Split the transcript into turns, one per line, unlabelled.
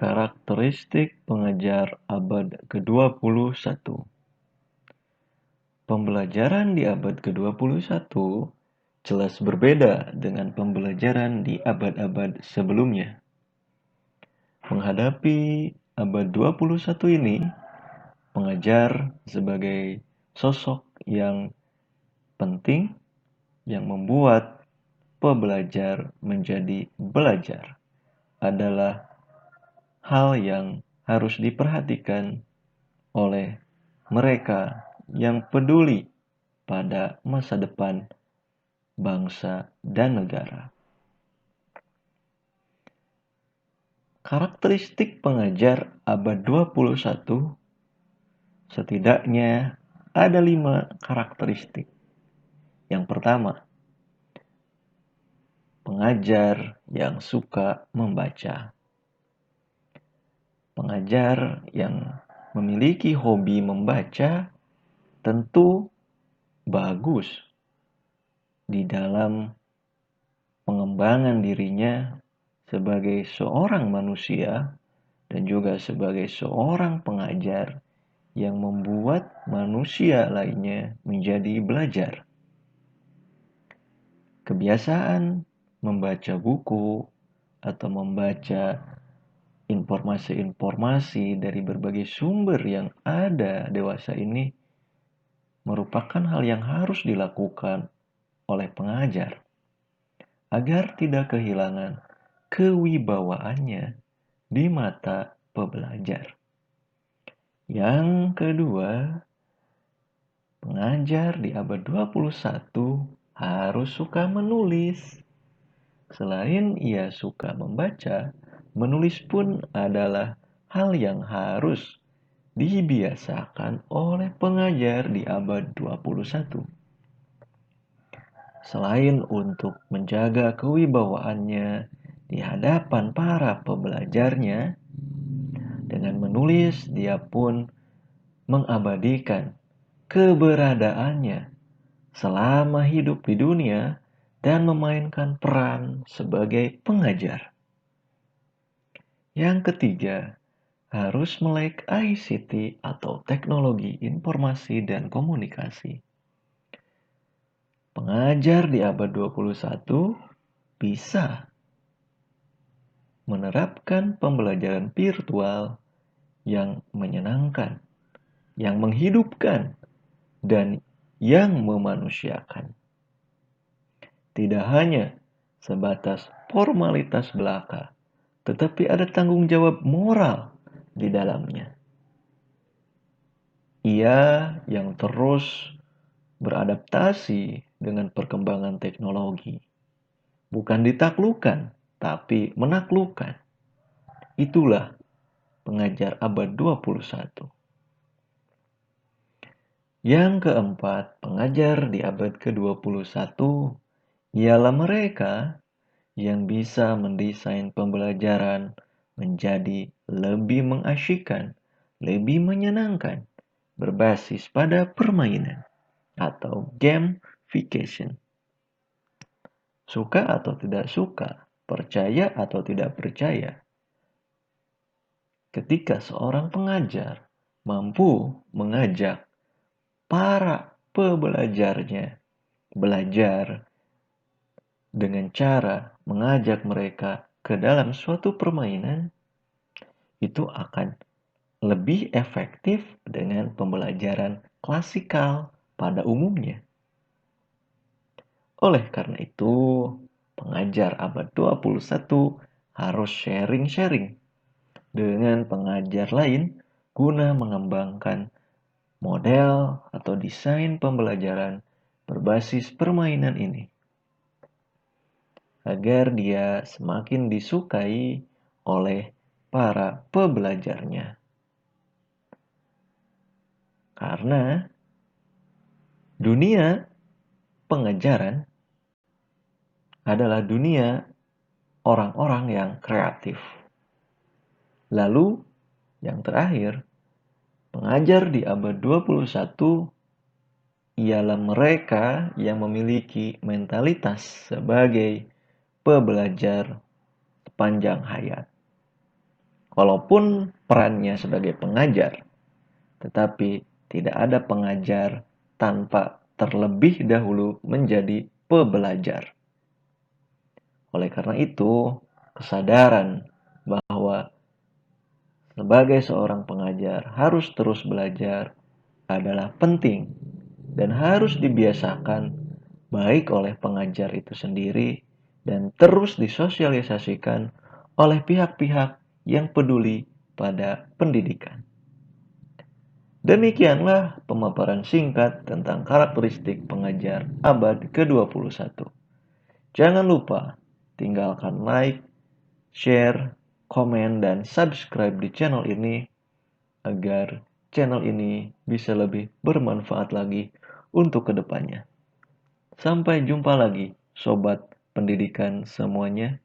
Karakteristik pengajar abad ke-21. Pembelajaran di abad ke-21 jelas berbeda dengan pembelajaran di abad-abad sebelumnya. Menghadapi abad 21 ini, pengajar sebagai sosok yang penting yang membuat pembelajar menjadi belajar adalah hal yang harus diperhatikan oleh mereka yang peduli pada masa depan bangsa dan negara. Karakteristik pengajar abad 21 setidaknya ada 5 karakteristik. Yang pertama, pengajar yang suka membaca. Pengajar yang memiliki hobi membaca tentu bagus di dalam pengembangan dirinya sebagai seorang manusia dan juga sebagai seorang pengajar yang membuat manusia lainnya menjadi belajar. Kebiasaan membaca buku atau membaca informasi-informasi dari berbagai sumber yang ada dewasa ini merupakan hal yang harus dilakukan oleh pengajar agar tidak kehilangan kewibawaannya di mata pembelajar. Yang kedua, pengajar di abad 21 harus suka menulis. Selain ia suka membaca, menulis pun adalah hal yang harus dibiasakan oleh pengajar di abad 21. Selain untuk menjaga kewibawaannya di hadapan para pembelajarnya, dengan menulis dia pun mengabadikan keberadaannya selama hidup di dunia dan memainkan peran sebagai pengajar. Yang ketiga, harus melek ICT atau teknologi informasi dan komunikasi. Pengajar di abad 21 bisa menerapkan pembelajaran virtual yang menyenangkan, yang menghidupkan, dan yang memanusiakan. Tidak hanya sebatas formalitas belaka, tetapi ada tanggung jawab moral di dalamnya. Ia yang terus beradaptasi dengan perkembangan teknologi. Bukan ditaklukkan, tapi menaklukkan. Itulah pengajar abad 21. Yang keempat, pengajar di abad ke-21 ialah mereka yang bisa mendesain pembelajaran menjadi lebih mengasyikkan, lebih menyenangkan, berbasis pada permainan atau gamification. Suka atau tidak suka, percaya atau tidak percaya. Ketika seorang pengajar mampu mengajak para pembelajarnya belajar dengan cara mengajak mereka ke dalam suatu permainan, itu akan lebih efektif dengan pembelajaran klasikal pada umumnya. Oleh karena itu, pengajar abad 21 harus sharing-sharing dengan pengajar lain guna mengembangkan model atau desain pembelajaran berbasis permainan ini agar dia semakin disukai oleh para pembelajarnya. Karena dunia pengajaran adalah dunia orang-orang yang kreatif. Lalu, yang terakhir, pengajar di abad 21 ialah mereka yang memiliki mentalitas sebagai pembelajar sepanjang hayat. Walaupun perannya sebagai pengajar, tetapi tidak ada pengajar tanpa terlebih dahulu menjadi pebelajar. Oleh karena itu, kesadaran bahwa sebagai seorang pengajar harus terus belajar adalah penting dan harus dibiasakan baik oleh pengajar itu sendiri dan terus disosialisasikan oleh pihak-pihak yang peduli pada pendidikan. Demikianlah pemaparan singkat tentang karakteristik pengajar abad ke-21. Jangan lupa tinggalkan like, share, komen, dan subscribe di channel ini agar channel ini bisa lebih bermanfaat lagi untuk kedepannya. Sampai jumpa lagi, sobat pendidikan semuanya.